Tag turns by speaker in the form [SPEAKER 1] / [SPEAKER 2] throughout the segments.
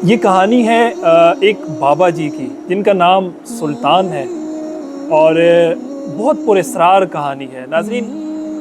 [SPEAKER 1] یہ کہانی ہے ایک بابا جی کی جن کا نام سلطان ہے اور بہت پر اسرار کہانی ہے۔ ناظرین،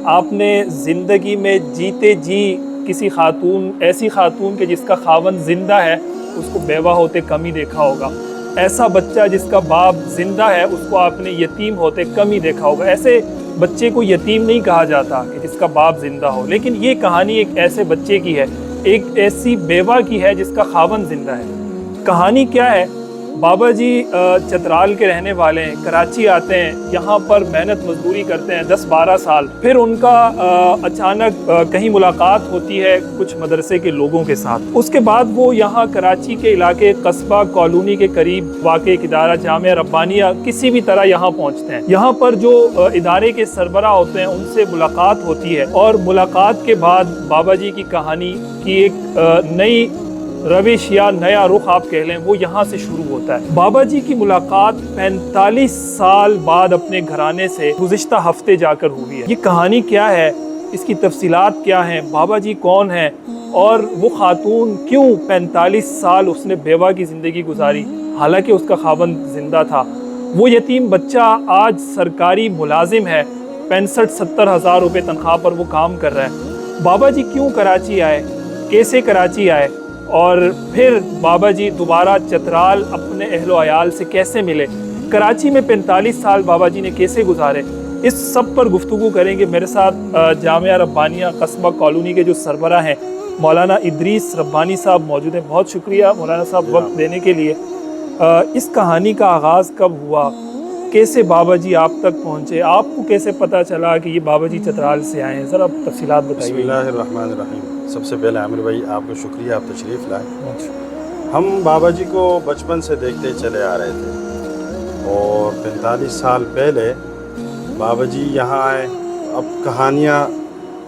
[SPEAKER 1] آپ نے زندگی میں جیتے جی کسی خاتون، ایسی خاتون کہ جس کا خاوند زندہ ہے، اس کو بیوہ ہوتے کم ہی دیکھا ہوگا۔ ایسا بچہ جس کا باپ زندہ ہے، اس کو آپ نے یتیم ہوتے کم ہی دیکھا ہوگا۔ ایسے بچے کو یتیم نہیں کہا جاتا کہ جس کا باپ زندہ ہو، لیکن یہ کہانی ایک ایسے بچے کی ہے، ایک ایسی بیوہ کی ہے جس کا خاوند زندہ ہے۔ کہانی کیا ہے؟ بابا جی چترال کے رہنے والے ہیں، کراچی آتے ہیں، یہاں پر محنت مزدوری کرتے ہیں 10-12 سال۔ پھر ان کا اچانک کہیں ملاقات ہوتی ہے کچھ مدرسے کے لوگوں کے ساتھ۔ اس کے بعد وہ یہاں کراچی کے علاقے قصبہ کالونی کے قریب واقع ایک ادارہ جامعہ ربانیہ کسی بھی طرح یہاں پہنچتے ہیں۔ یہاں پر جو ادارے کے سربراہ ہوتے ہیں ان سے ملاقات ہوتی ہے، اور ملاقات کے بعد بابا جی کی کہانی کی ایک نئی روش یا نیا رخ آپ کہہ لیں، وہ یہاں سے شروع ہوتا ہے۔ بابا جی کی ملاقات 45 سال بعد اپنے گھرانے سے گزشتہ ہفتے جا کر ہوئی ہے۔ یہ کہانی کیا ہے، اس کی تفصیلات کیا ہیں، بابا جی کون ہیں، اور وہ خاتون کیوں 45 سال اس نے بیوہ کی زندگی گزاری حالانکہ اس کا خاوند زندہ تھا۔ وہ یتیم بچہ آج سرکاری ملازم ہے، 65-70 ہزار روپے تنخواہ پر وہ کام کر رہا ہے۔ بابا جی کیوں کراچی آئے، کیسے کراچی آئے، اور پھر بابا جی دوبارہ چترال اپنے اہل و عیال سے کیسے ملے، کراچی میں 45 سال بابا جی نے کیسے گزارے، اس سب پر گفتگو کریں گے۔ میرے ساتھ جامعہ ربانیہ قصبہ کالونی کے جو سربراہ ہیں مولانا ادریس ربانی صاحب موجود ہیں۔ بہت شکریہ مولانا صاحب وقت دینے کے لیے۔ اس کہانی کا آغاز کب ہوا، کیسے بابا جی آپ تک پہنچے، آپ کو کیسے پتہ چلا کہ یہ بابا جی چترال سے آئے ہیں، ذرا تفصیلات بتائیے۔
[SPEAKER 2] بسم اللہ الرحمن الرحیم۔ سب سے پہلے عامر بھائی آپ کو شکریہ، آپ تشریف لائے۔ ہم بابا جی کو بچپن سے دیکھتے چلے آ رہے تھے، اور 45 سال پہلے بابا جی یہاں آئے۔ اب کہانیاں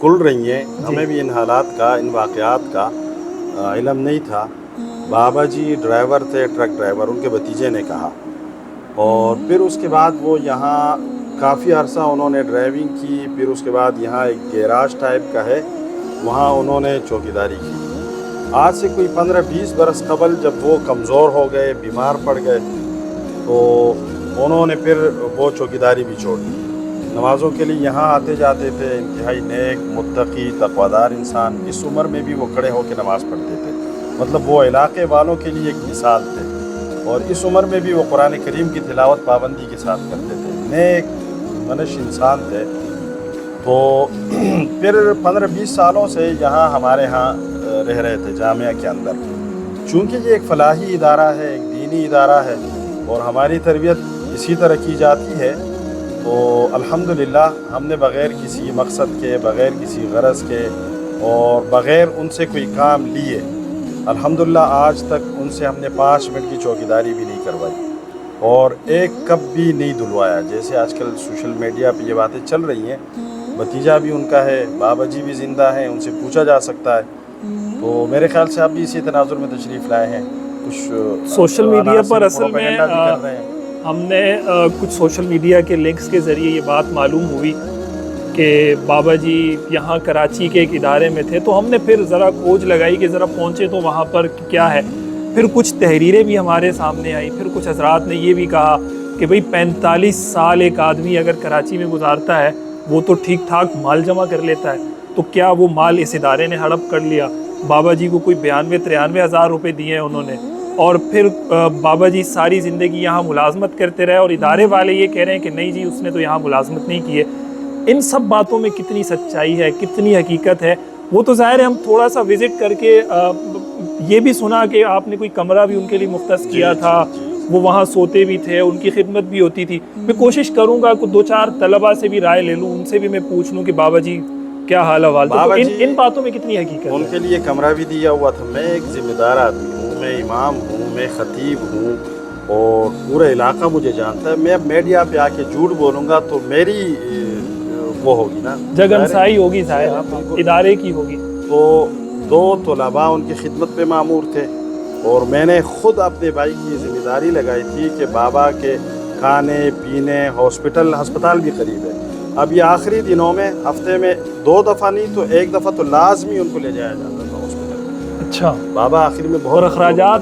[SPEAKER 2] کھل رہی ہیں، ہمیں بھی ان حالات کا، ان واقعات کا علم نہیں تھا۔ بابا جی ڈرائیور تھے، ٹرک ڈرائیور، ان کے بھتیجے نے کہا، اور پھر اس کے بعد وہ یہاں کافی عرصہ انہوں نے ڈرائیونگ کی۔ پھر اس کے بعد یہاں ایک گیراج ٹائپ کا ہے، وہاں انہوں نے چوکیداری کی۔ آج سے کوئی 15-20 برس قبل جب وہ کمزور ہو گئے، بیمار پڑ گئے، تو انہوں نے پھر وہ چوکیداری بھی چھوڑ دی۔ نمازوں کے لیے یہاں آتے جاتے تھے، انتہائی نیک، متقی، تقویدار انسان۔ اس عمر میں بھی وہ کھڑے ہو کے نماز پڑھتے تھے، مطلب وہ علاقے والوں کے لیے ایک مثال تھے، اور اس عمر میں بھی وہ قرآن کریم کی تلاوت پابندی کے ساتھ کرتے تھے، نیک منش انسان تھے۔ تو پھر 15-20 سالوں سے یہاں ہمارے ہاں رہ رہے تھے جامعہ کے اندر۔ چونکہ یہ ایک فلاحی ادارہ ہے، ایک دینی ادارہ ہے، اور ہماری تربیت اسی طرح کی جاتی ہے، تو الحمدللہ ہم نے بغیر کسی مقصد کے، بغیر کسی غرض کے، اور بغیر ان سے کوئی کام لیے، الحمدللہ آج تک ان سے ہم نے 5 منٹ کی چوکیداری بھی نہیں کروائی، اور ایک کپ بھی نہیں دھلوایا۔ جیسے آج کل سوشل میڈیا پہ یہ باتیں چل رہی ہیں، بھتیجا بھی ان کا ہے، بابا جی بھی زندہ ہیں، ان سے پوچھا جا سکتا ہے۔ تو میرے خیال سے آپ بھی اسی تناظر میں تشریف لائے ہیں، کچھ
[SPEAKER 1] سوشل میڈیا پر اصل میں
[SPEAKER 2] پروپیگنڈا بھی کر رہے ہیں۔
[SPEAKER 1] ہم نے کچھ سوشل میڈیا کے لنکس کے ذریعے یہ بات معلوم ہوئی کہ بابا جی یہاں کراچی کے ایک ادارے میں تھے، تو ہم نے پھر ذرا کھوج لگائی کہ ذرا پہنچے تو وہاں پر کیا ہے۔ پھر کچھ تحریریں بھی ہمارے سامنے آئیں، پھر کچھ حضرات نے یہ بھی کہا کہ بھئی 45 سال ایک آدمی اگر کراچی میں گزارتا ہے، وہ تو ٹھیک ٹھاک مال جمع کر لیتا ہے، تو کیا وہ مال اس ادارے نے ہڑپ کر لیا؟ بابا جی کو کوئی 92-93 ہزار روپے دیے ہیں انہوں نے، اور پھر بابا جی ساری زندگی یہاں ملازمت کرتے رہے، اور ادارے والے یہ کہہ رہے ہیں کہ نہیں جی اس نے تو یہاں ملازمت نہیں کی ہے۔ ان سب باتوں میں کتنی سچائی ہے، کتنی حقیقت ہے، وہ تو ظاہر ہے ہم تھوڑا سا وزٹ کر کے یہ بھی سنا کہ آپ نے کوئی کمرہ بھی ان کے لیے مختص کیا تھا، وہ وہاں سوتے بھی تھے، ان کی خدمت بھی ہوتی تھی۔ میں کوشش کروں گا کہ 2-4 طلباء سے بھی رائے لے لوں، ان سے بھی میں پوچھ لوں کہ بابا جی کیا حال احوال، تو ان باتوں میں کتنی حقیقت ہے؟
[SPEAKER 2] ان کے لیے کمرہ بھی دیا ہوا تھا۔ میں ایک ذمہ دار آدمی ہوں، میں امام ہوں، میں خطیب ہوں، اور پورا علاقہ مجھے جانتا ہے۔ میں اب میڈیا پہ آ کے جھوٹ بولوں گا تو میری وہ ہوگی نا،
[SPEAKER 1] جگنسائی ہوگی، ظاہر ادارے کی ہوگی۔
[SPEAKER 2] تو 2 طلباء ان کی خدمت پہ مامور تھے، اور میں نے خود اپنے بھائی کی ذمہ داری لگائی تھی کہ بابا کے کھانے پینے، ہسپتال بھی قریب ہے۔ اب یہ آخری دنوں میں ہفتے میں 2 دفعہ نہیں تو 1 دفعہ تو لازمی ان کو لے جایا جاتا تھا ہاسپٹل۔
[SPEAKER 1] اچھا،
[SPEAKER 2] بابا آخر میں بہت،
[SPEAKER 1] اور اخراجات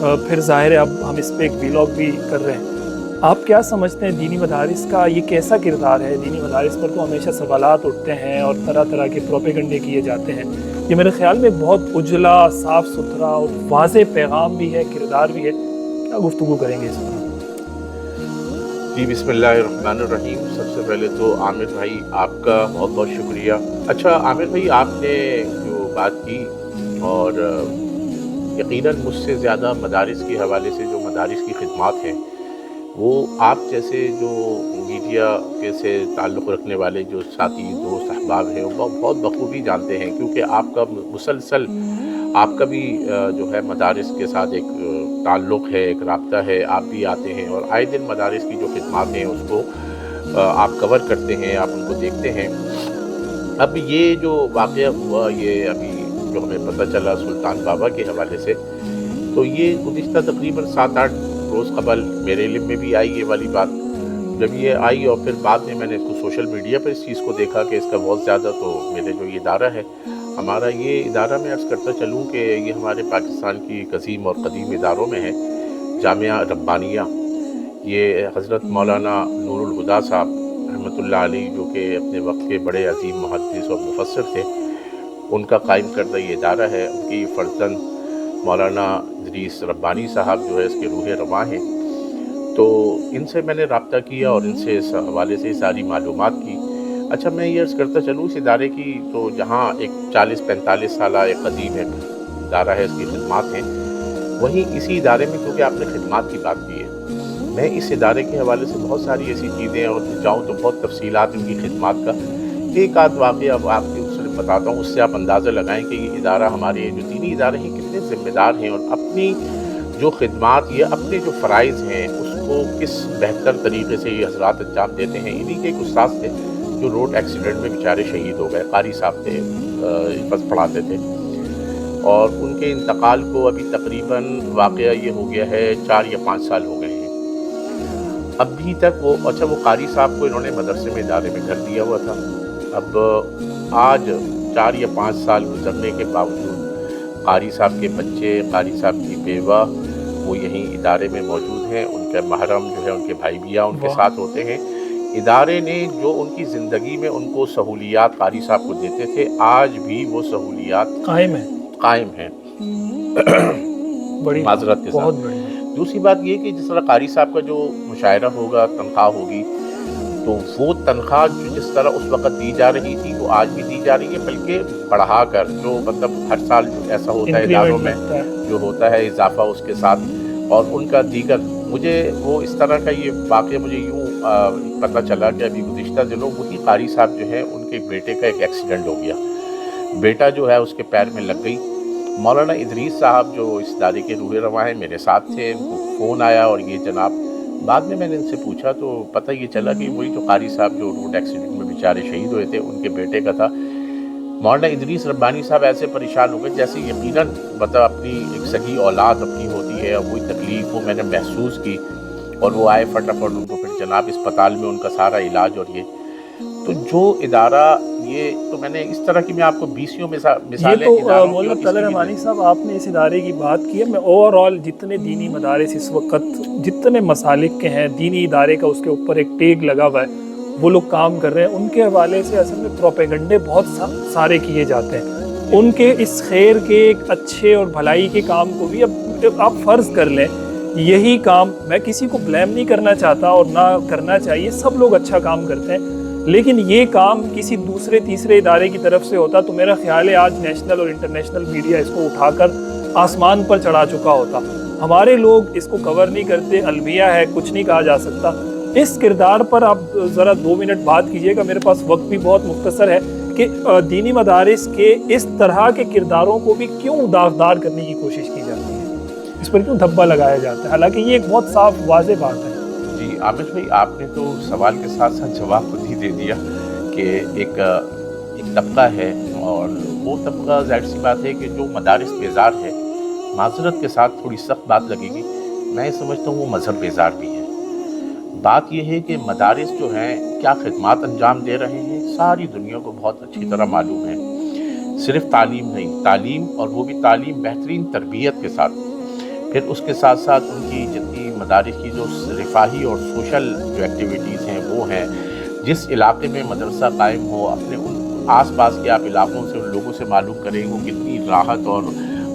[SPEAKER 1] پھر ظاہر ہے اب ہم اس پہ ایک ویلاگ بھی کر رہے ہیں. آپ کیا سمجھتے ہیں دینی مدارس کا یہ کیسا کردار ہے؟ دینی مدارس پر تو ہمیشہ سوالات اٹھتے ہیں اور طرح طرح کے پروپیگنڈے کیے جاتے ہیں. یہ میرے خیال میں بہت اجلا، صاف ستھرا اور واضح پیغام بھی ہے، کردار بھی ہے. کیا گفتگو کریں گے اس پر؟
[SPEAKER 3] جی بسم اللہ الرحمن الرحیم. سب سے پہلے تو عامر بھائی آپ کا بہت بہت شکریہ. اچھا عامر بھائی، آپ نے جو بات کی اور یقیناً مجھ سے زیادہ مدارس کے حوالے سے جو مدارس کی خدمات ہیں وہ آپ جیسے جو میڈیا کے سے تعلق رکھنے والے جو ساتھی دوست احباب ہیں وہ بہت بخوبی جانتے ہیں، کیونکہ آپ کا مسلسل آپ کا بھی جو ہے مدارس کے ساتھ ایک تعلق ہے، ایک رابطہ ہے. آپ بھی آتے ہیں اور آئے دن مدارس کی جو خدمات ہیں اس کو آپ کور کرتے ہیں، آپ ان کو دیکھتے ہیں. اب یہ جو واقعہ ہوا، یہ ابھی جو ہمیں پتہ چلا سلطان بابا کے حوالے سے، تو یہ گزشتہ تقریباً 7-8 روز قبل میرے علم میں بھی آئی یہ والی بات. جب یہ آئی اور پھر بعد میں نے اس کو سوشل میڈیا پر اس چیز کو دیکھا کہ اس کا بہت زیادہ، تو میرے جو یہ ادارہ ہے ہمارا، یہ ادارہ میں عرض کرتا چلوں کہ یہ ہمارے پاکستان کی ایک عظیم اور قدیم اداروں میں ہے، جامعہ ربانیہ. یہ حضرت مولانا نور الہدیٰ صاحب رحمۃ اللہ علیہ، جو کہ اپنے وقت کے بڑے عظیم محدث اور مفسر تھے، ان کا قائم کردہ یہ ادارہ ہے. ان کی فرزند مولانا ادریس ربانی صاحب جو ہے اس کے روح رواں ہیں. تو ان سے میں نے رابطہ کیا اور ان سے اس حوالے سے ساری معلومات کی. اچھا میں یہ عرض کرتا چلوں اس ادارے کی، تو جہاں ایک 40-45 سالہ ایک قدیم ایک ادارہ ہے، اس کی خدمات ہیں، وہیں اسی ادارے میں کیونکہ آپ نے خدمات کی بات کی ہے، میں اس ادارے کے حوالے سے بہت ساری ایسی چیزیں اور جاؤں تو بہت تفصیلات ان کی خدمات کا. ایک آدھ واقعہ اب آپ کے صرف بتاتا ہوں، اس سے آپ اندازہ لگائیں کہ یہ ادارہ، ہمارے جو دینی ادارے ہیں، کتنے ذمہ دار ہیں اور اپنی جو خدمات یا اپنے جو فرائض ہیں اس کو کس بہتر طریقے سے یہ حضرات انجام دیتے ہیں. انہی کے ایک استاد تھے جو روڈ ایکسیڈنٹ میں بیچارے شہید ہو گئے. قاری صاحب تھے، بس پڑھاتے تھے، اور ان کے انتقال کو ابھی تقریباً واقعہ یہ ہو گیا ہے 4 یا 5 سال ہو گئے ہیں. ابھی تک وہ قاری صاحب کو انہوں نے مدرسے میں ادارے میں گھر دیا ہوا تھا. اب آج 4 یا 5 سال گزرنے کے باوجود قاری صاحب کے بچے، قاری صاحب کی بیوہ، وہ یہیں ادارے میں موجود ہیں. ان کے محرم جو ہے، ان کے بھائی بیاں ان کے ساتھ ہوتے ہیں. ادارے نے جو ان کی زندگی میں ان کو سہولیات قاری صاحب کو دیتے تھے، آج بھی وہ سہولیات قائم ہیں
[SPEAKER 1] بڑی
[SPEAKER 3] معذرت کے
[SPEAKER 1] بہت
[SPEAKER 3] ساتھ.
[SPEAKER 1] بڑی.
[SPEAKER 3] دوسری بات یہ کہ جس طرح قاری صاحب کا جو مشاعرہ ہوگا، تنخواہ ہوگی، تو وہ تنخواہ جو جس طرح اس وقت دی جا رہی تھی وہ آج بھی دی جا رہی ہے، بلکہ بڑھا کر، جو مطلب ہر سال جو ایسا ہوتا ہے اداروں میں جو ہوتا ہے اضافہ اس کے ساتھ. اور ان کا دیگر، مجھے وہ اس طرح کا یہ واقعہ مجھے یوں پتہ چلا کہ ابھی گزشتہ دنوں وہی قاری صاحب جو ہیں ان کے بیٹے کا ایک ایکسیڈنٹ ہو گیا. بیٹا جو ہے اس کے پیر میں لگ گئی. مولانا ادریس صاحب جو اس ادارے کے روح رواں ہیں میرے ساتھ تھے، ان کو فون آیا اور یہ جناب، بعد میں نے ان سے پوچھا تو پتہ یہ چلا کہ وہی جو قاری صاحب جو روڈ ایکسیڈنٹ میں بیچارے شہید ہوئے تھے ان کے بیٹے کا تھا. مولانا ادریس ربانی صاحب ایسے پریشان ہو گئے جیسے یقیناً مطلب اپنی ایک سگی اولاد اپنی ہوتی ہے، وہی تکلیف وہ میں نے محسوس کی. اور وہ آئے فٹافٹ، ان کو پھر جناب اسپتال میں ان کا سارا علاج. اور یہ تو جو ادارہ، یہ تو میں نے اس طرح کی میں آپ کو 20 مثالیں
[SPEAKER 1] مولانا طاہر رحمانی صاحب، آپ نے اس ادارے کی بات کی ہے. میں اوور آل جتنے دینی مدارس اس وقت جتنے مسالک کے ہیں، دینی ادارے کا اس کے اوپر ایک ٹیگ لگا ہوا ہے، وہ لوگ کام کر رہے ہیں، ان کے حوالے سے اصل میں پروپیگنڈے بہت سارے کیے جاتے ہیں. ان کے اس خیر کے ایک اچھے اور بھلائی کے کام کو بھی اب آپ فرض کر لیں، یہی کام، میں کسی کو بلیم نہیں کرنا چاہتا اور نہ کرنا چاہیے، سب لوگ اچھا کام کرتے ہیں، لیکن یہ کام کسی دوسرے تیسرے ادارے کی طرف سے ہوتا تو میرا خیال ہے آج نیشنل اور انٹرنیشنل میڈیا اس کو اٹھا کر آسمان پر چڑھا چکا ہوتا. ہمارے لوگ اس کو کور نہیں کرتے، المیہ ہے، کچھ نہیں کہا جا سکتا. اس کردار پر آپ ذرا 2 منٹ بات کیجئے گا، میرے پاس وقت بھی بہت مختصر ہے، کہ دینی مدارس کے اس طرح کے کرداروں کو بھی کیوں داغدار کرنے کی کوشش کی جاتی ہے، اس پر کیوں دھبا لگایا جاتا ہے، حالانکہ یہ ایک بہت صاف واضح بات ہے.
[SPEAKER 3] جی عامر بھائی، آپ نے تو سوال کے ساتھ ساتھ جواب خود ہی دے دیا کہ ایک طبقہ ہے، اور وہ طبقہ ظاہر سی بات ہے کہ جو مدارس بیزار ہے، معذرت کے ساتھ تھوڑی سخت بات لگے گی، میں سمجھتا ہوں وہ مذہب بیزار بھی ہے. بات یہ ہے کہ مدارس جو ہیں کیا خدمات انجام دے رہے ہیں ساری دنیا کو بہت اچھی طرح معلوم ہے. صرف تعلیم نہیں، تعلیم اور وہ بھی تعلیم بہترین تربیت کے ساتھ. پھر اس کے ساتھ ساتھ ان کی جتنی مدارس کی جو رفاہی اور سوشل جو ایکٹیویٹیز ہیں وہ ہیں. جس علاقے میں مدرسہ قائم ہو اپنے ان آس پاس کے آپ علاقوں سے ان لوگوں سے معلوم کریں وہ کتنی راحت اور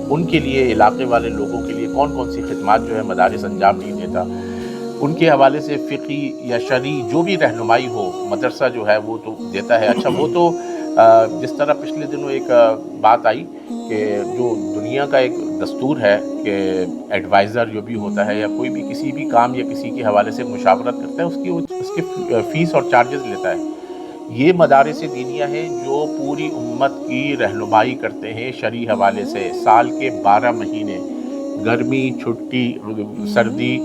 [SPEAKER 3] ان کے لیے علاقے والے لوگوں کے لیے کون کون سی خدمات جو ہے مدارس انجام نہیں دیتا. ان کے حوالے سے فقہی یا شرعی جو بھی رہنمائی ہو مدرسہ جو ہے وہ تو دیتا ہے. اچھا وہ تو جس طرح پچھلے دنوں ایک بات آئی کہ جو دنیا کا ایک دستور ہے کہ ایڈوائزر جو بھی ہوتا ہے یا کوئی بھی کسی بھی کام یا کسی کے حوالے سے مشاورت کرتا ہے اس کے فیس اور چارجز لیتا ہے. یہ مدارس دینیہ ہیں جو پوری امت کی رہنمائی کرتے ہیں شرعی حوالے سے. سال کے 12 مہینے گرمی چھٹی سردی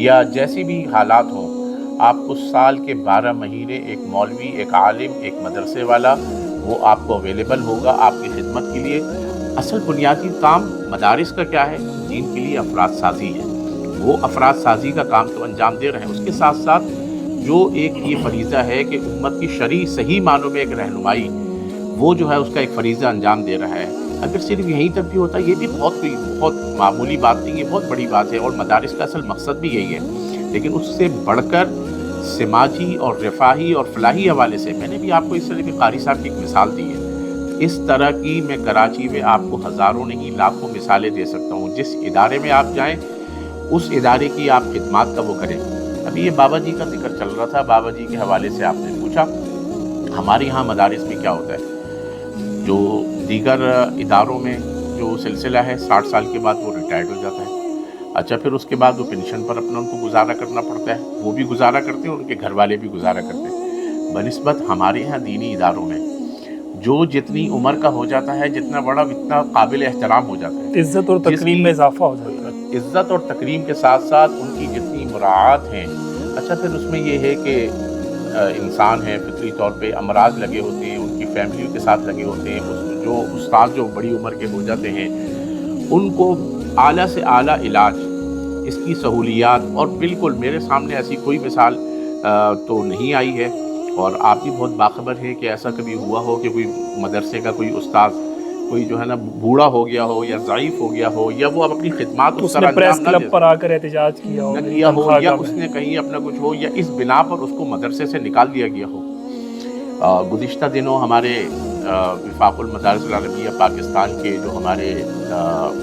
[SPEAKER 3] یا جیسی بھی حالات ہوں آپ کو سال کے 12 مہینے ایک مولوی ایک عالم ایک مدرسے والا وہ آپ کو اویلیبل ہوگا آپ کی خدمت کے لیے. اصل بنیادی کام مدارس کا کیا ہے؟ دین کے لیے افراد سازی ہے. وہ افراد سازی کا کام تو انجام دے رہے ہیں. اس کے ساتھ ساتھ جو ایک یہ فریضہ ہے کہ امت کی شرعی صحیح معنوں میں ایک رہنمائی وہ جو ہے اس کا ایک فریضہ انجام دے رہا ہے. اگر صرف یہیں تک بھی ہوتا یہ بھی بہت معمولی بات نہیں، یہ بہت بڑی بات ہے اور مدارس کا اصل مقصد بھی یہی ہے. لیکن اس سے بڑھ کر سماجی اور رفاہی اور فلاحی حوالے سے میں نے بھی آپ کو اس طرح کے قاری صاحب کی ایک مثال دی ہے. اس طرح کی میں کراچی میں آپ کو ہزاروں نہیں لاکھوں مثالیں دے سکتا ہوں. جس ادارے میں آپ جائیں اس ادارے کی آپ خدمات کا وہ کریں. ابھی یہ بابا جی کا ذکر چل رہا تھا، بابا جی کے حوالے سے آپ نے پوچھا. ہمارے یہاں مدارس میں کیا ہوتا ہے جو دیگر اداروں میں جو سلسلہ ہے 60 سال کے بعد وہ ریٹائرڈ ہو جاتا ہے. اچھا پھر اس کے بعد وہ پینشن پر اپنا ان کو گزارا کرنا پڑتا ہے. وہ بھی گزارا کرتے ہیں ان کے گھر والے بھی گزارا کرتے ہیں. بنسبت ہمارے یہاں دینی اداروں میں جو جتنی عمر کا ہو جاتا ہے جتنا بڑا اتنا قابل احترام ہو جاتا ہے.
[SPEAKER 1] عزت اور تکریم میں اضافہ ہو جاتا ہے.
[SPEAKER 3] عزت اور تکریم کے ساتھ ساتھ ان کی جتنی مراعات ہیں. اچھا پھر اس میں یہ ہے کہ انسان ہیں فطری طور پہ امراض لگے ہوتے ہیں، ان کی فیملی کے ساتھ لگے ہوتے ہیں. جو استاد جو بڑی عمر کے ہو جاتے ہیں ان کو اعلیٰ سے اعلیٰ علاج اس کی سہولیات اور بالکل میرے سامنے ایسی کوئی مثال تو نہیں آئی ہے. اور آپ بھی بہت باخبر ہیں کہ ایسا کبھی ہوا ہو کہ کوئی مدرسے کا کوئی استاد کوئی جو ہے نا بوڑھا ہو گیا ہو یا ضعیف ہو گیا ہو یا وہ اب اپنی خدمات اس طرح
[SPEAKER 1] پریس کلب پر آ کر احتجاج کیا ہو
[SPEAKER 3] یا اس نے کہیں اپنا کچھ ہو یا اس بنا پر اس کو مدرسے سے نکال دیا گیا ہو. گزشتہ دنوں ہمارے وفاق المدارس العربیہ پاکستان کے جو ہمارے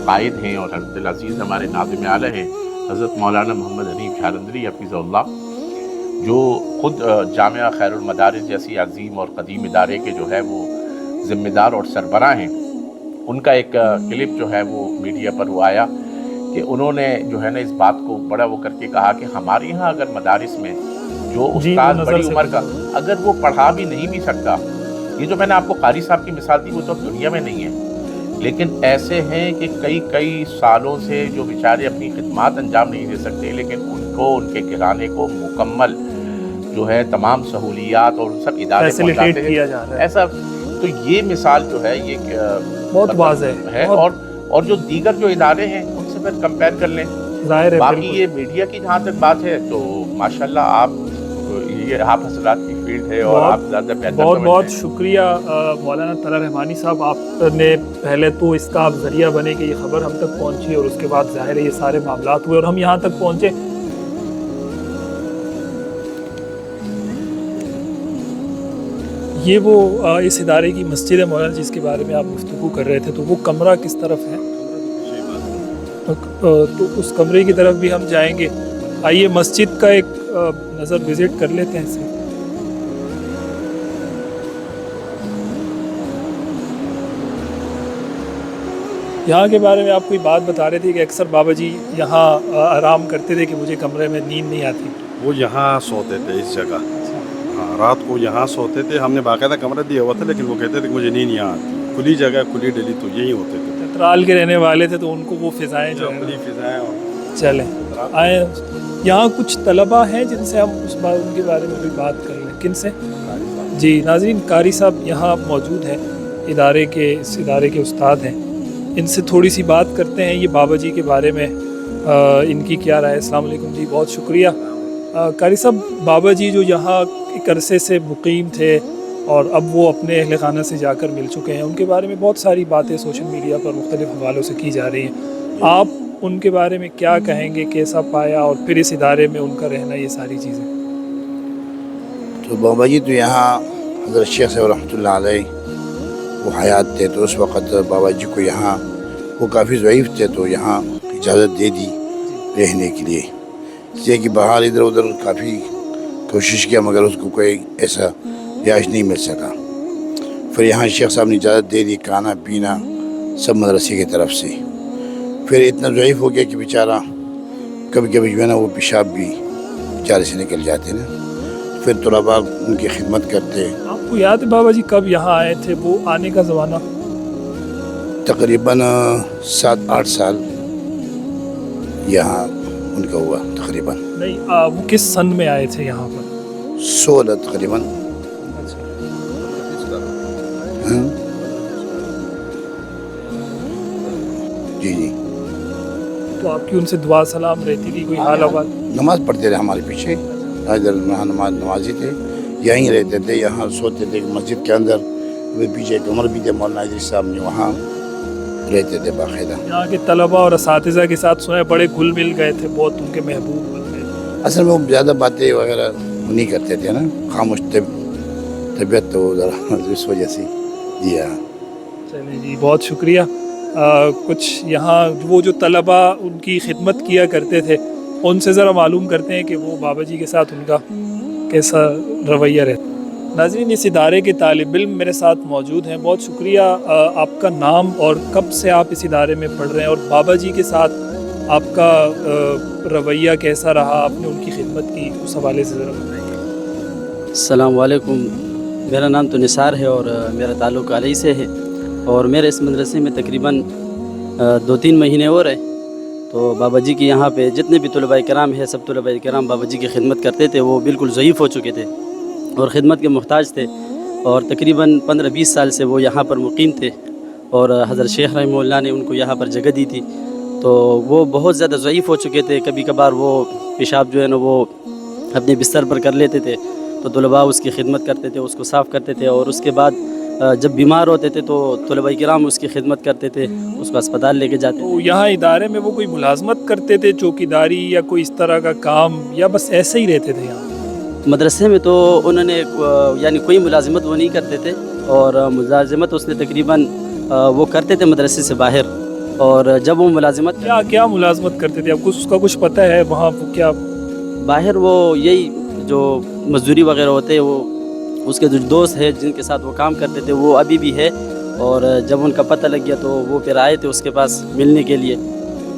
[SPEAKER 3] قائد ہیں اور عبدالعزیز ہمارے ناظم اعلیٰ ہیں حضرت مولانا محمد حنیف جھارندری حفظہ اللہ جو خود جامعہ خیر المدارس جیسی عظیم اور قدیم ادارے کے جو ہے وہ ذمہ دار اور سربراہ ہیں. ان کا ایک کلپ جو ہے وہ میڈیا پر وہ آیا کہ انہوں نے جو ہے نا اس بات کو بڑا وہ کر کے کہا کہ ہمارے یہاں اگر مدارس میں جو استاد بڑی عمر کا اگر وہ پڑھا بھی نہیں بھی سکتا، یہ جو میں نے آپ کو قاری صاحب کی مثال دی وہ تو اب دنیا میں نہیں ہے، لیکن ایسے ہیں کہ کئی سالوں سے جو بیچارے اپنی خدمات انجام نہیں دے سکتے لیکن ان کو ان کے گھرانے کو مکمل جو ہے تمام سہولیات اور سب ادارے پہنچاتے ہیں. ایسا تو یہ مثال جو ہے یہ
[SPEAKER 1] بہت واضح
[SPEAKER 3] ہے. اور جو دیگر جو ادارے ہیں ان سے پھر کمپیئر کر لیں. باقی یہ میڈیا کی جہاں تک بات ہے تو ماشاءاللہ آپ حضرات کی فیلڈ ہے اور آپ زیادہ بہتر
[SPEAKER 1] بہت شکریہ مولانا طلحہ رحمانی صاحب. آپ نے پہلے تو اس کا آپ ذریعہ بنے کہ یہ خبر ہم تک پہنچی اور اس کے بعد ظاہر ہے یہ سارے معاملات ہوئے اور ہم یہاں تک پہنچے. یہ وہ اس ادارے کی مسجد ہے مولانا جس کے بارے میں آپ گفتگو کر رہے تھے، تو وہ کمرہ کس طرف ہے؟ تو اس کمرے کی طرف بھی ہم جائیں گے. آئیے مسجد کا ایک نظر وزٹ کر لیتے ہیں. یہاں کے بارے میں آپ کوئی بات بتا رہے تھے کہ اکثر بابا جی یہاں آرام کرتے تھے کہ مجھے کمرے میں نیند نہیں آتی.
[SPEAKER 2] وہ یہاں سوتے تھے اس جگہ. ہاں رات کو یہاں سوتے تھے. ہم نے باقاعدہ کمرہ دیا ہوا تھا لیکن وہ کہتے تھے کہ مجھے نیند یہاں آتی. کھلی جگہ کھلی ڈلی تو یہی ہوتے تھے.
[SPEAKER 1] چترال کے رہنے والے تھے تو ان کو وہ فضائیں جو
[SPEAKER 2] کھلی فضائیں. اور
[SPEAKER 1] چلیں آئیں. یہاں کچھ طلبہ ہیں جن سے ہم ان کے بارے میں بھی بات کر لیں. کن سے؟ جی ناظرین قاری صاحب یہاں موجود ہیں، اس ادارے کے استاد ہیں. ان سے تھوڑی سی بات کرتے ہیں یہ بابا جی کے بارے میں ان کی کیا رائے. السلام علیکم جی. بہت شکریہ قاری صاحب. بابا جی جو یہاں ایک عرصے سے مقیم تھے اور اب وہ اپنے اہل خانہ سے جا کر مل چکے ہیں، ان کے بارے میں بہت ساری باتیں سوشل میڈیا پر مختلف حوالوں سے کی جا رہی ہیں. آپ ان کے بارے میں کیا کہیں گے, کیسا پایا, اور پھر اس ادارے میں ان کا رہنا, یہ ساری چیزیں.
[SPEAKER 4] تو بابا جی تو یہاں حضرت شیخ صاحب رحمۃ اللہ علیہ وہ حیات تھے, تو اس وقت بابا جی کو یہاں وہ کافی ضعیف تھے, تو یہاں اجازت دے دی رہنے کے لیے. اس لیے کہ باہر ادھر ادھر کافی کوشش کیا مگر اس کو کوئی ایسا رہائش نہیں مل سکا. پھر یہاں شیخ صاحب نے اجازت دے دی, کھانا پینا سب مدرسے کی طرف سے. پھر اتنا ضعیف ہو گیا کہ بیچارہ کبھی کبھی جو ہے نا وہ پیشاب بھی بیچارے سے نکل جاتے نا. پھر طلباء ان کی خدمت کرتے.
[SPEAKER 1] آپ کو یاد ہے بابا جی کب یہاں آئے تھے, وہ آنے کا زمانہ؟
[SPEAKER 4] تقریباً 7-8 سال یہاں ان کا ہوا تقریباً.
[SPEAKER 1] نہیں, وہ کس سن میں آئے تھے یہاں پر؟
[SPEAKER 4] 16 تقریباً. ہاں جی.
[SPEAKER 1] تو آپ کی ان سے دعا سلام رہتی تھی, کوئی حال آباد؟
[SPEAKER 4] نماز پڑھتے رہے ہمارے پیچھے, ادھر نمازی تھے, یہیں رہتے تھے, یہاں سوتے تھے مسجد کے اندر. وہ پیچھے کمر بھی تھے مولانا ادریس صاحب نے, وہاں رہتے تھے باقاعدہ.
[SPEAKER 1] یہاں کے طلباء اور اساتذہ کے ساتھ سنے بڑے گھل مل گئے تھے, بہت ان کے محبوب بن گئے.
[SPEAKER 4] اصل میں وہ زیادہ باتیں وغیرہ نہیں کرتے تھے نا, خاموش طبیعت تو ذرا اس وجہ سے. جی ہاں.
[SPEAKER 1] چلیں جی, بہت شکریہ. کچھ یہاں وہ جو طلباء ان کی خدمت کیا کرتے تھے ان سے ذرا معلوم کرتے ہیں کہ وہ بابا جی کے ساتھ ان کا کیسا رویہ رہتا. ناظرین, اس ادارے کے طالب علم میرے ساتھ موجود ہیں. بہت شکریہ. آپ کا نام اور کب سے آپ اس ادارے میں پڑھ رہے ہیں, اور بابا جی کے ساتھ آپ کا رویہ کیسا رہا, آپ نے ان کی خدمت کی, اس حوالے سے ذرا بتائیے.
[SPEAKER 5] السلام علیکم. میرا نام تو نثار ہے اور میرا تعلق علیہ سے ہے, اور میرے اس مدرسے میں تقریباً 2-3 مہینے ہو رہے. تو بابا جی کے یہاں پہ جتنے بھی طلباء کرام ہیں, سب طلباء کرام بابا جی کی خدمت کرتے تھے. وہ بالکل ضعیف ہو چکے تھے اور خدمت کے محتاج تھے, اور تقریباً 15-20 سال سے وہ یہاں پر مقیم تھے, اور حضرت شیخ رحمہ اللہ نے ان کو یہاں پر جگہ دی تھی. تو وہ بہت زیادہ ضعیف ہو چکے تھے. کبھی کبھار وہ پیشاب جو ہے نا وہ اپنے بستر پر کر لیتے تھے, تو طلباء اس کی خدمت کرتے تھے, اس کو صاف کرتے تھے. اور اس کے بعد جب بیمار ہوتے تھے تو طلباء کرام اس کی خدمت کرتے تھے, اس کو اسپتال لے کے جاتے تھے.
[SPEAKER 1] تو یہاں ادارے میں وہ کوئی ملازمت کرتے تھے, چوکیداری یا کوئی اس طرح کا کام, یا بس ایسے ہی رہتے تھے یہاں؟
[SPEAKER 5] مدرسے میں تو انہوں نے یعنی کوئی ملازمت وہ نہیں کرتے تھے, اور ملازمت اس نے تقریباً وہ کرتے تھے مدرسے سے باہر. اور جب وہ ملازمت
[SPEAKER 1] کیا ملازمت کرتے تھے, آپ کو اس کا کچھ پتہ ہے وہاں وہ کیا؟
[SPEAKER 5] باہر وہ یہی جو مزدوری وغیرہ ہوتے, وہ اس کے جو دوست ہیں جن کے ساتھ وہ کام کرتے تھے وہ ابھی بھی ہے. اور جب ان کا پتہ لگ گیا تو وہ پھر آئے تھے اس کے پاس ملنے کے لیے.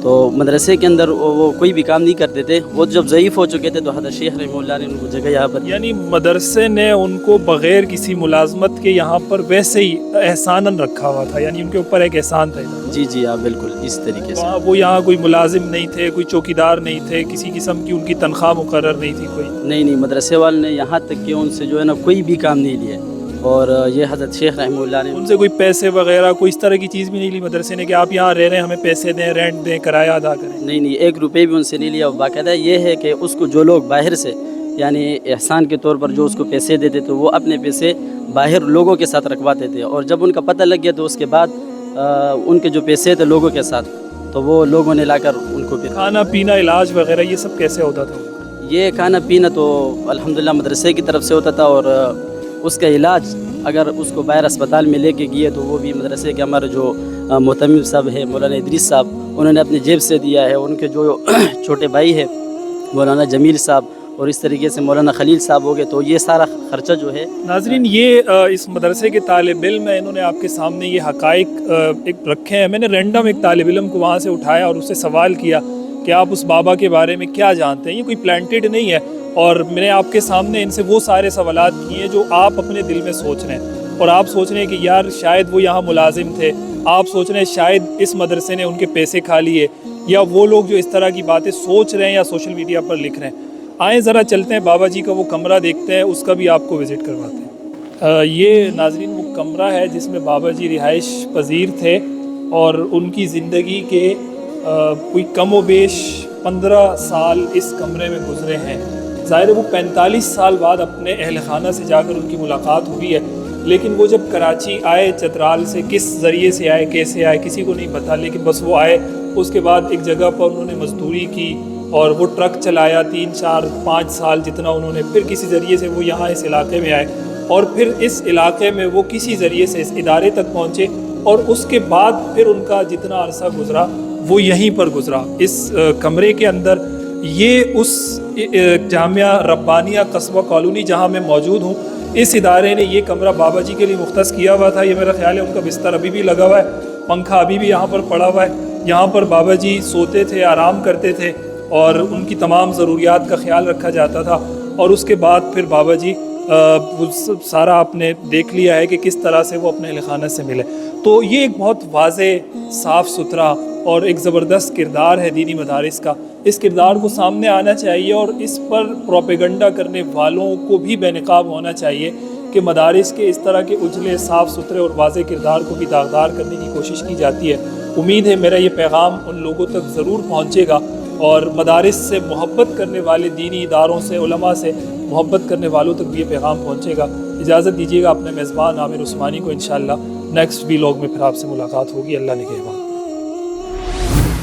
[SPEAKER 5] تو مدرسے کے اندر وہ کوئی بھی کام نہیں کرتے تھے. وہ جب ضعیف ہو چکے تھے تو حضرت شیخ رحمہ اللہ نے ان کو جگہ یہاں پر.
[SPEAKER 1] یعنی مدرسے نے ان کو بغیر کسی ملازمت کے یہاں پر ویسے ہی احساناً رکھا ہوا تھا, یعنی ان کے اوپر ایک احسان تھا.
[SPEAKER 5] جی ہاں بالکل اس طریقے سے.
[SPEAKER 1] وہ یہاں کوئی ملازم نہیں تھے, کوئی چوکیدار نہیں تھے, کسی قسم کی ان کی تنخواہ مقرر نہیں تھی کوئی؟
[SPEAKER 5] نہیں, مدرسے والے نے یہاں تک کہ ان سے جو ہے نا کوئی بھی کام نہیں لیا. اور یہ حضرت شیخ رحمہ اللہ نے
[SPEAKER 1] ان سے کوئی پیسے وغیرہ کوئی اس طرح کی چیز بھی نہیں لی مدرسے نے کہ آپ یہاں رہ رہے ہیں, ہمیں پیسے دیں, رینٹ دیں, کرایہ ادا کریں؟
[SPEAKER 5] نہیں, 1 روپے بھی ان سے نہیں لیا. باقاعدہ یہ ہے کہ اس کو جو لوگ باہر سے یعنی احسان کے طور پر جو اس کو پیسے دیتے تھے, وہ اپنے پیسے باہر لوگوں کے ساتھ رکھواتے تھے. اور جب ان کا پتہ لگ گیا تو اس کے بعد ان کے جو پیسے تھے لوگوں کے ساتھ, تو وہ لوگوں نے لا کر ان کو پھر
[SPEAKER 1] کھانا پینا, علاج وغیرہ یہ سب کیسے ہوتا تھا؟
[SPEAKER 5] یہ کھانا پینا تو الحمدللہ مدرسے کی طرف سے ہوتا تھا, اور اس کا علاج اگر اس کو باہر اسپتال میں لے کے گئے تو وہ بھی مدرسے کے ہمارے جو محتمم صاحب ہے مولانا ادریس صاحب, انہوں نے اپنی جیب سے دیا ہے. ان کے جو چھوٹے بھائی ہے مولانا جمیل صاحب, اور اس طریقے سے مولانا خلیل صاحب ہو گئے. تو یہ سارا خرچہ جو ہے.
[SPEAKER 1] ناظرین, یہ اس مدرسے کے طالب علم ہیں, انہوں نے آپ کے سامنے یہ حقائق ایک رکھے ہیں. میں نے رینڈم ایک طالب علم کو وہاں سے اٹھایا اور اس سے سوال کیا کہ آپ اس بابا کے بارے میں کیا جانتے ہیں. یہ کوئی پلانٹیڈ نہیں ہے, اور میں نے آپ کے سامنے ان سے وہ سارے سوالات کیے ہیں جو آپ اپنے دل میں سوچ رہے ہیں. اور آپ سوچ رہے ہیں کہ یار شاید وہ یہاں ملازم تھے, آپ سوچ رہے ہیں شاید اس مدرسے نے ان کے پیسے کھا لیے, یا وہ لوگ جو اس طرح کی باتیں سوچ رہے ہیں یا سوشل میڈیا پر لکھ رہے ہیں. آئیں ذرا چلتے ہیں بابا جی کا وہ کمرہ دیکھتے ہیں, اس کا بھی آپ کو وزٹ کرواتے ہیں. یہ ناظرین وہ کمرہ ہے جس میں بابا جی رہائش پذیر تھے, اور ان کی زندگی کے کوئی کم و بیش 15 سال اس کمرے میں گزرے ہیں. ظاہر ہے وہ 45 سال بعد اپنے اہل خانہ سے جا کر ان کی ملاقات ہوئی ہے, لیکن وہ جب کراچی آئے چترال سے, کس ذریعے سے آئے, کیسے آئے, کسی کو نہیں پتہ, لیکن بس وہ آئے اس کے بعد ایک جگہ پر انہوں نے مزدوری کی اور وہ ٹرک چلایا 3 4 5 سال جتنا انہوں نے، پھر کسی ذریعے سے وہ یہاں اس علاقے میں آئے اور پھر اس علاقے میں وہ کسی ذریعے سے اس ادارے تک پہنچے اور اس کے بعد پھر ان کا جتنا عرصہ گزرا وہ یہیں پر گزرا اس کمرے کے اندر۔ یہ اس جامعہ ربانیہ قصبہ کالونی جہاں میں موجود ہوں، اس ادارے نے یہ کمرہ بابا جی کے لیے مختص کیا ہوا تھا۔ یہ میرا خیال ہے ان کا بستر ابھی بھی لگا ہوا ہے، پنکھا ابھی بھی یہاں پر پڑا ہوا ہے۔ یہاں پر بابا جی سوتے تھے، آرام کرتے تھے اور ان کی تمام ضروریات کا خیال رکھا جاتا تھا۔ اور اس کے بعد پھر بابا جی سارا آپ نے دیکھ لیا ہے کہ کس طرح سے وہ اپنے اہل خانہ سے ملے۔ تو یہ ایک بہت واضح، صاف ستھرا اور ایک زبردست کردار ہے دینی مدارس کا۔ اس کردار کو سامنے آنا چاہیے اور اس پر پروپیگنڈا کرنے والوں کو بھی بے نقاب ہونا چاہیے کہ مدارس کے اس طرح کے اجلے، صاف ستھرے اور واضح کردار کو بھی داغدار کرنے کی کوشش کی جاتی ہے۔ امید ہے میرا یہ پیغام ان لوگوں تک ضرور پہنچے گا اور مدارس سے محبت کرنے والے دینی اداروں سے، علماء سے محبت کرنے والوں تک بھی یہ پیغام پہنچے گا۔ اجازت دیجیے گا اپنے میزبان عامر عثمانی کو، انشاءاللہ نیکسٹ ویلاگ میں پھر آپ سے ملاقات ہوگی۔ اللہ نگہبان۔